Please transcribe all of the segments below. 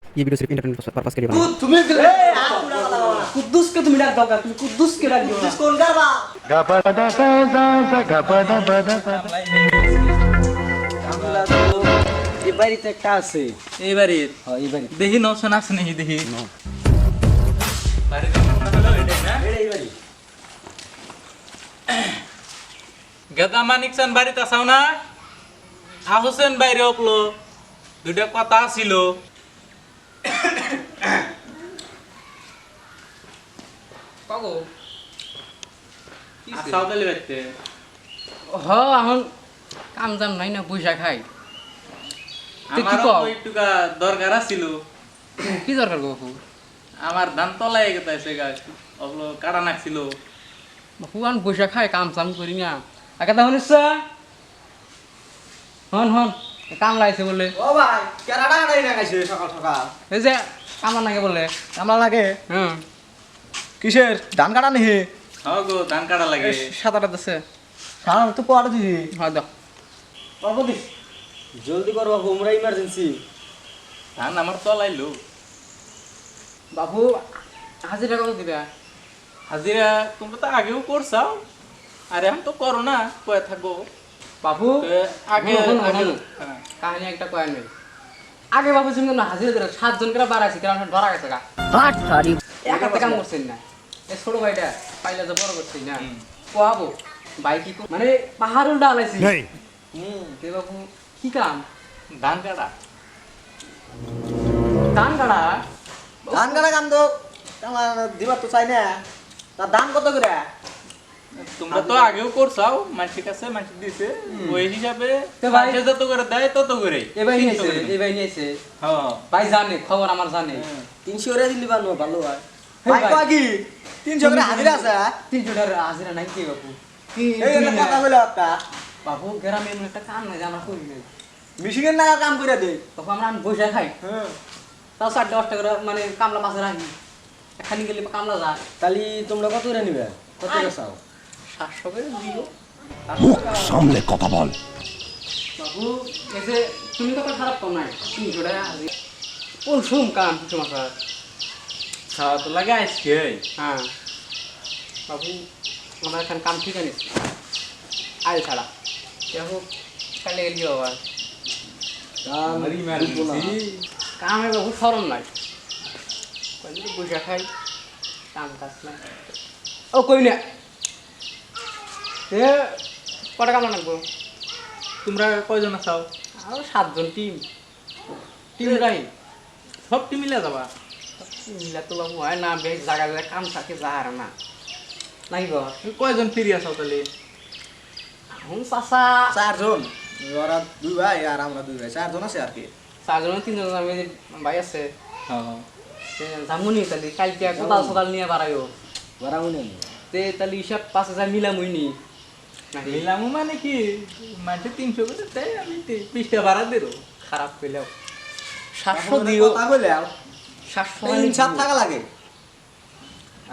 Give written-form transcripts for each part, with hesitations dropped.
ये वीडियो सिर्फ entertainment purpose के लिए बना है। तुम्ही कुद्दूस के तुम्ही डाक दाव का तुम्ही कुद्दूस के डाक दियो कोण करबा আমরা তো এই বাড়িতে একটা আছে এই বাড়ির হ্যাঁ এই বাড়ি দেখি নশন আছে নাকি দেখি এই বাড়ি গেদা মানিকসান বাড়িতে আসাও না হোসেন বাইরে অপলো দুটা কথা ছিল কাকু আসাও তাহলে বাইতে হ এখন কাম জাম নাই না পয়সা খাই তুই কি আমার কও? একটুকা দরকার ছিল কি দরকার গো বাপু আমার ধান তলায় গেছে গাছ অপলো কাটা নাকছিল বাপু আন পয়সা খাই কাম চাম করি না একাটা শুনিস হন হন কাম লাইছে বলে ও ভাই কেরাডা নাই না গাইছে সকাল সকাল এই যে কামলা নাকি বলে কামলা লাগে হুম কিসের ধান কাটা নেহি হ্যাঁ গো ধান কাটা লাগে সাঁতার আছে সারা তো পোয়াটা দিছি হয় দাও বাবু দিস জলদি কর বাবু আমরা ইমার্জেন্সি ধান আমার তলাইলো বাপু হাজিরা কত দিবা হাজিরা তোমরা তো আগেও করছাও আর এখন তো করো না কয়ে থাকো বাপু আগে হনো, আগে হনো। হ্যাঁ। কাহিনী একটা কয় নেই আগে বাপু তুমি না হাজিরা দিলে 7 জন করে বাড়াইছি কারণ ধরা গেছে গা এক হাতে কাম করছেন না এই ছোট ভাইটা পাইলে যে বড় করছি না কোয়াবো ভাই কি মানে পাহাড় উল্টা আলাইছি তে বাপু কি কাম ধান কাটা ধান কাটা ধান কাটা কাম তো আমার দিবার তো চাই না তার দাম কত করে তোমরা তো আগেও করছাও মানুষের কাছে মানুষ দিছে ওই হিসাবে তো ভাই- মানুষে যত করে দেয় তত করে এ ভাই 300 নিয়েছে করে। এ ভাই নিয়েছে হ্যাঁ ভাই জানে খবর আমার জানে 300 করে দিলি বানো ভালো হয় হে ভাই ভাই। কয় কি 300 করে হাজিরা আছে 300 টাকা হাজিরা নাই কি বাপু কি এই তুমি একটা না? কথা বলে একটা বাপু গ্রামে এমন একটা কাম নাই যে আমরা করি নাই মিশিগেন নাগা কাম করে দে তখন আমরা বসে খাই হ্যাঁ তাও 4-10 টাকা করে মানে কামলা পাশে রাখি এখানে গেলে কামলা যায় তালি তোমরা কত করে নিবে কত করে চাও 700 করে দিও সামলে কথা বল বাবু এসে তুমি তো খারাপ কম নাই 300 টাকা হাজিরা কোন সুম কাম কিছু মাসা খাওয়া তো লাগে আজকে হ্যাঁ বাবু আমার এখানে কাম ঠিক আছে আইল ছাড়া দেখো কালে গেলি বাবা দাম দিব না। কামে বাবু সরম নাই কইলে বসে খাই কাম কাজ নাই ও কই না এ কটা কাম লাগবো তোমরা কয়জন আছাও আরো 7 জন টিম রাই সব টিম মিলে যাবা মিলা তো বাবু হয় না বেশ জায়গা জায়গায় কাম থাকে যাহার না নাই বাবা তুমি কয়জন ফিরি আছাও তাহলে এখন চাষা 4 জন ওরা দুই ভাই আর আমরা দুই ভাই 4 জন আছে আর কি 4 জন 3 জন আমি ভাই আছে হ্যাঁ জামুনি তাহলে কালকে কোদাল সকাল নিয়ে বাড়াইও বারামুনি তে তাহলে হিসাব 5000 মিলামুইনি নাকি মিলামু মানে কি মাঝে 300 করে দেয় আমি 20 টাকা ভাড়া দেবো খারাপ পেলেও 700 দিও কথা কইলে 700 তিন সাত টাকা লাগে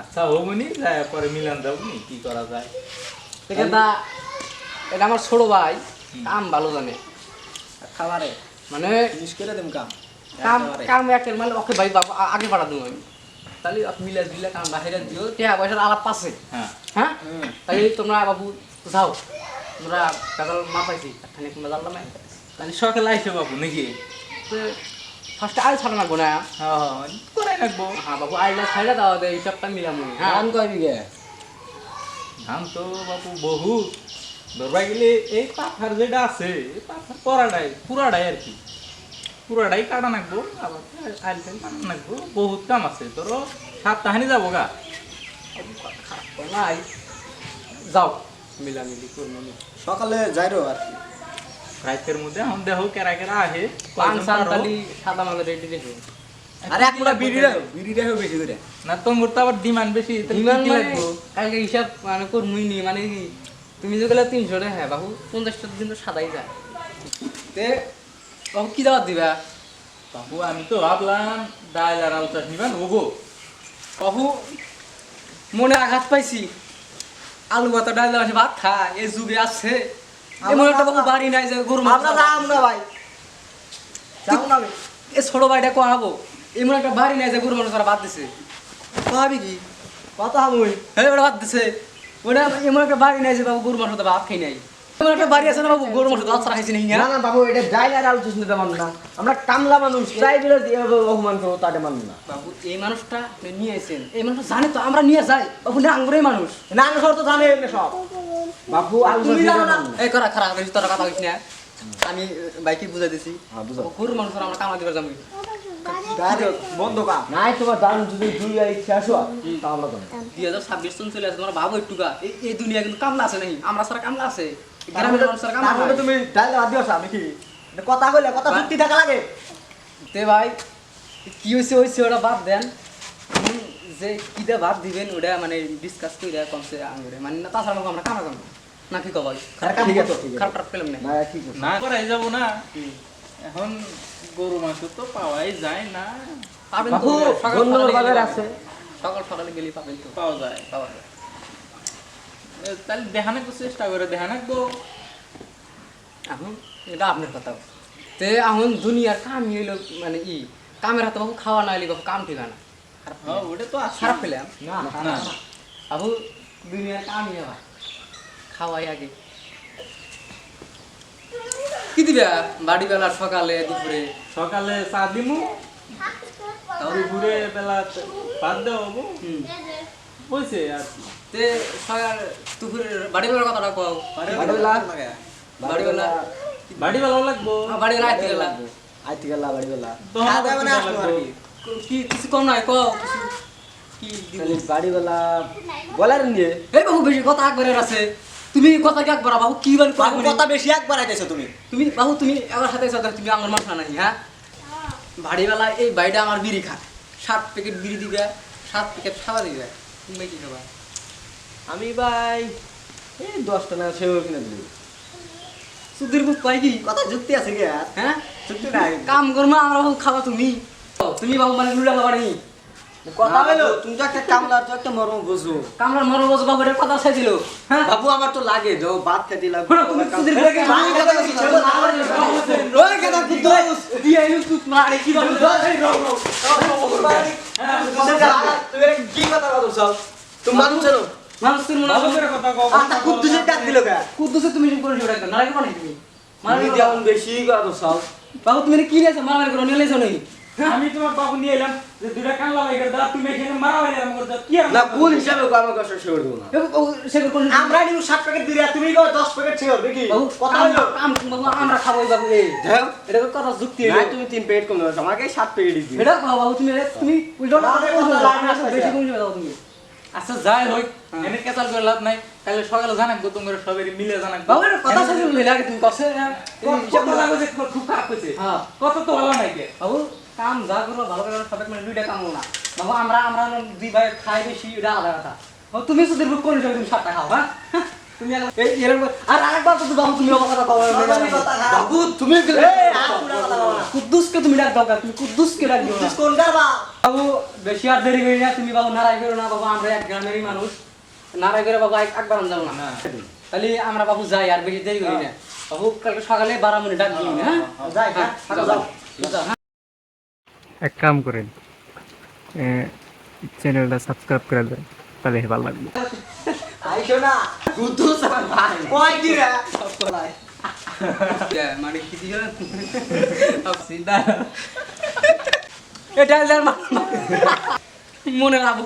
আচ্ছা হোমনি যায় পরে মিলান যাবনি কি করা যায় দেখে তা এটা আমার ছোট ভাই কাম ভালো জানে খাবারে মানে ফিনিশ করে দেম কাম কাম একেবারে। কাম একের মানে ওকে ভাই বাবা আগে বাড়া দিও আমি তাহলে মিলা দিলে কাম বাহিরে দিও টাকা পয়সার আলাপ পাচ্ছে হ্যাঁ হ্যাঁ হুম। তাই তোমরা বাবু যাও তোমরা কাজল মা পাইছি এখানে তোমরা জানলাম না তাহলে সকালে আইসো বাবু নাকি ফার্স্টে আইল ছাড়া লাগবো না হ্যাঁ করাই রাখবো হ্যাঁ বাবু আইলা ছাইলা দাও দে হিসাবটা মিলামু হ্যাঁ ধান কয় বিঘে ধান তো বাবু বহু ধরবা গেলে এই পাথার যেটা আছে এই পাথার পুরাটাই আর কি পুরাটাই কাটা নাকবো আবার আইল টাইল কাটা নাকবো বহুত কাম আছে ধরো 7 তাহানি যাবো গা নাই যাও মিলামিলি করবো সকালে যাইরো আর কি রাইতের মধ্যে এখন দেহ কেরা কেরা আহে পান কয়জন সান পারো। তালি সাদা মালে রেডি রেখো আরে এক মুঠা বিড়ি রেখো বেশি করে না তোমার তো আবার ডিমান্ড বেশি তাহলে ইমান কি মানে লাগবো কালকে হিসাব মানে করমুই নি মানে কি তুমি যে গেলে 300 টাকা হ্যাঁ বাবু 50 টাকা দিন তো সাদাই যায় তে বাবু কি দাওয়াত দিবা বাবু আমি তো ভাবলাম ডাল আর আলু চাষ নিবেন ওগো বাবু মনে আঘাত পাইছি আলু ভাত ডাল দেওয়া ভাত খায় এই যুগে আছে এমন একটা বাবু বাড়ি নাই যে গরু মাংস আমরা যাম না ভাই যাও না আমি এ ছোট ভাইটা কোয়াবো এমন একটা বাড়ি নাই যে গরু মানুষ ওরা বাদ দিছে ভাবি কি কথা হামুই হ্যাঁ ওরা বাদ দিছে ওটা এমন একটা বাড়ি নাই যে বাবু গরু মানুষ ভাত খাই নাই এমন একটা বাড়ি আছে না বাবু গরু মানুষ ভাত ছাড়া খাইছে নাই না না বাবু এটা জায়গার আলোচনা দিতে পারবো না আমরা কামলা মানুষ ট্রাইবেলের দিয়ে অপমান করবো তাদের মানবো না বাবু এই মানুষটা আপনি নিয়ে এসেছেন এই মানুষটা জানে তো আমরা নিয়ে যাই বাবু না আঙ্গুরেই মানুষ না না সব তো জানে এমনি সব বাবু তুমি জানো না আলোচনা এই করা খারাপ বেশি তোরা কথা কইছ না আমি বাইকে বুঝাই দিছি হ্যাঁ, বুঝাও। গরু মানুষ আমরা কামা দিবার যাবো বন্ধ কা নাই তোমার দান যদি দুই ইচ্ছা আসো তা আমরা করবো 2026 সন চলে আসে তোমরা ভাবো একটু গা এই দুনিয়া কিন্তু কামলা আছে নাই আমরা সারা কামলা আছে গ্রামের মানুষের কামলা তাহলে নাই। তুমি ডাইলে বাদ দিওছ আমি কি কথা কইলে কথা যুক্তি থাকা লাগে তে ভাই কি হইছে ওটা বাদ দেন এখন যে কিটা বাদ দিবেন ওটা মানে ডিসকাস কইরা কমসে আঙ্গুরে মানে না তাছাড়া আমরা কামা করব না কি কবাই ঠিক আছে ঠিক আছে খারাপ টাপ পেলাম না না ঠিক আছে না করাই যাব না এখন গরু মাংস তো পাওয়াই যায় না পাবেন বাবু তো সকাল বন্ধুর সকালে বাজার গেলে আছে সকাল সকালে গেলে পাবেন তো পাওয়া যায় পাওয়া যায়। তাহলে দেখানোর চেষ্টা করে দেখানাকবো এখন এটা আপনার কথা তে এখন দুনিয়ার কাম হইলো মানে কামের হাতে বাবু খাওয়া না হইলে বাবু কাম ঠিকানা হ্যাঁ ওটা তো আছে খারাপ পেলাম না না বাবু দুনিয়ার কামই হয় খাওয়াই আগে কি দিবা বাড়ি বেলা সকালে দুপুরে সকালে চা দিমু তারপরে ঘুরে বেলা ভাত দেবো বইছে আর কি। তে সকাল দুপুরে বাড়ি বেলার কথাটা কও বাড়িওয়ালা বাড়িওয়ালা বাড়ি ভালো লাগবো বাড়ি বেলা আইতে গেলা আইতে গেলা বাড়িওয়ালা তখন খাওয়া দাওয়া না লাগবো। আসলো আর কি। কি কিছু কম নাই কও কিছু কি দিব খালি বাড়িওয়ালা বলার নিয়ে এই বাবু বেশি কথা একবারে আছে তুমি কথা কি একবার বাবু কি বল বাবু কথা বেশি একবার আইতেছো তুমি তুমি বাবু তুমি আমার সাথে সাথে তুমি আমার মানুষ না হ্যাঁ বাড়িবেলা এই বাড়িটা আমার বিড়ি খা 7 প্যাকেট বিড়ি দিবে 7 প্যাকেট খাওয়া দিবে তুমি কি খাবা আমি ভাই এই 10 টাকা সেও কিনে দিই সুধীর বুক পাই কি কথা যুক্তি আছে কি আর হ্যাঁ যুক্তি নাই কাম করমা আমরা বাবু খাওয়া তুমি তুমি বাবু মানে লুলা বাড়ি কথা হলো তুমি তো একটা কামলা তো একটা মরম বুঝো কামরার মরো বস বাবু এর কথা চাইছিল হ্যাঁ বাবু আমার তো লাগে যে ভাত খেতে লাগবে শোনো, তুমি সুধীর বুককে আমি কথা বলছি, ছেলে না আমার ওই কথা কিন্তু দি আইলু তুই মারে কি বাবু তুই কি কথা বলছ তুমি মানুষ জানো মানুষের মনে ভালো করে কথা কও আটা কুদ্দুসের ডাক দিল কে কুদ্দুসে তুমি কোন জোড়া না লাগে কোন তুমি মানে মারে যেমন বেশি কথা সব বাবু তুমি কি নিয়েছো মারামারি করে নিয়ে লেছো নাকি আমি তোমার বাবু নিয়ে এলাম যে দুটা কানলা বাইকের দাঁড়া তুমি এখানে মারামারি আরম্ভ করছো কি আর না কোন হিসাবে আমার কাছে শেয়ার দেব না সেগুলো কোন আমরা নিউ 7 প্যাকেট দিরা তুমি কো 10 প্যাকেট শেয়ার দেখি বাবু কথা হলো কাম বাবু আমরা খাবো বাবু এই যাও এটা তো কথা যুক্তি না তুমি 3 প্যাকেট কম দাও আমাকে 7 প্যাকেট দিবি এটা খাও বাবু তুমি উল্টো না, না, কথা লাগে না, বেশি কম যাবে তুমি আচ্ছা যাই হোক এনে কেতাল করে লাভ নাই কালে সকালে জানাকবো তোমরা সবাই মিলে জানাকবো বাবু এটা কথা শুনে লইলা তুমি কসে কত লাগে যে খুব খারাপ হয়েছে হ্যাঁ কত তো ভালো নাই কে বাবু কাম যা করো ভালো করে সবাই মানে দুইটা কাম না বাবু আমরা দুই ভাই খাই বেশি এটা আলাদা কথা ও তুমি শুধু বুক করে তুমি সাতটা খাও হ্যাঁ তুমি এই এরকম আর আরেকবার তো বাবু তুমি আমার কথা কও বাবু তুমি এই আর পুরা কথা বলো না কুদ্দুসকে তুমি ডাক দাও তুমি কুদ্দুসকে ডাক দিও না তুই কোন করবা বাবু বেশি আর দেরি করি না তুমি বাবু নারাই করো না বাবু আমরা এক গ্রামেরই মানুষ নারাই করে বাবু একবার যাবো না তাহলে আমরা বাবু যাই আর বেশি দেরি করি না বাবু কালকে সকালে 12 মিনিট ডাক দিই হ্যাঁ যাই হ্যাঁ যাও এক কাম করেন চ্যানেলটা সাবস্ক্রাইব করে দেন তাহলে ভালো লাগবে আইছো না কুদ্দুস ভাই কই কি রে মানে কি দিও সিধা এটা যার মনে রাখবো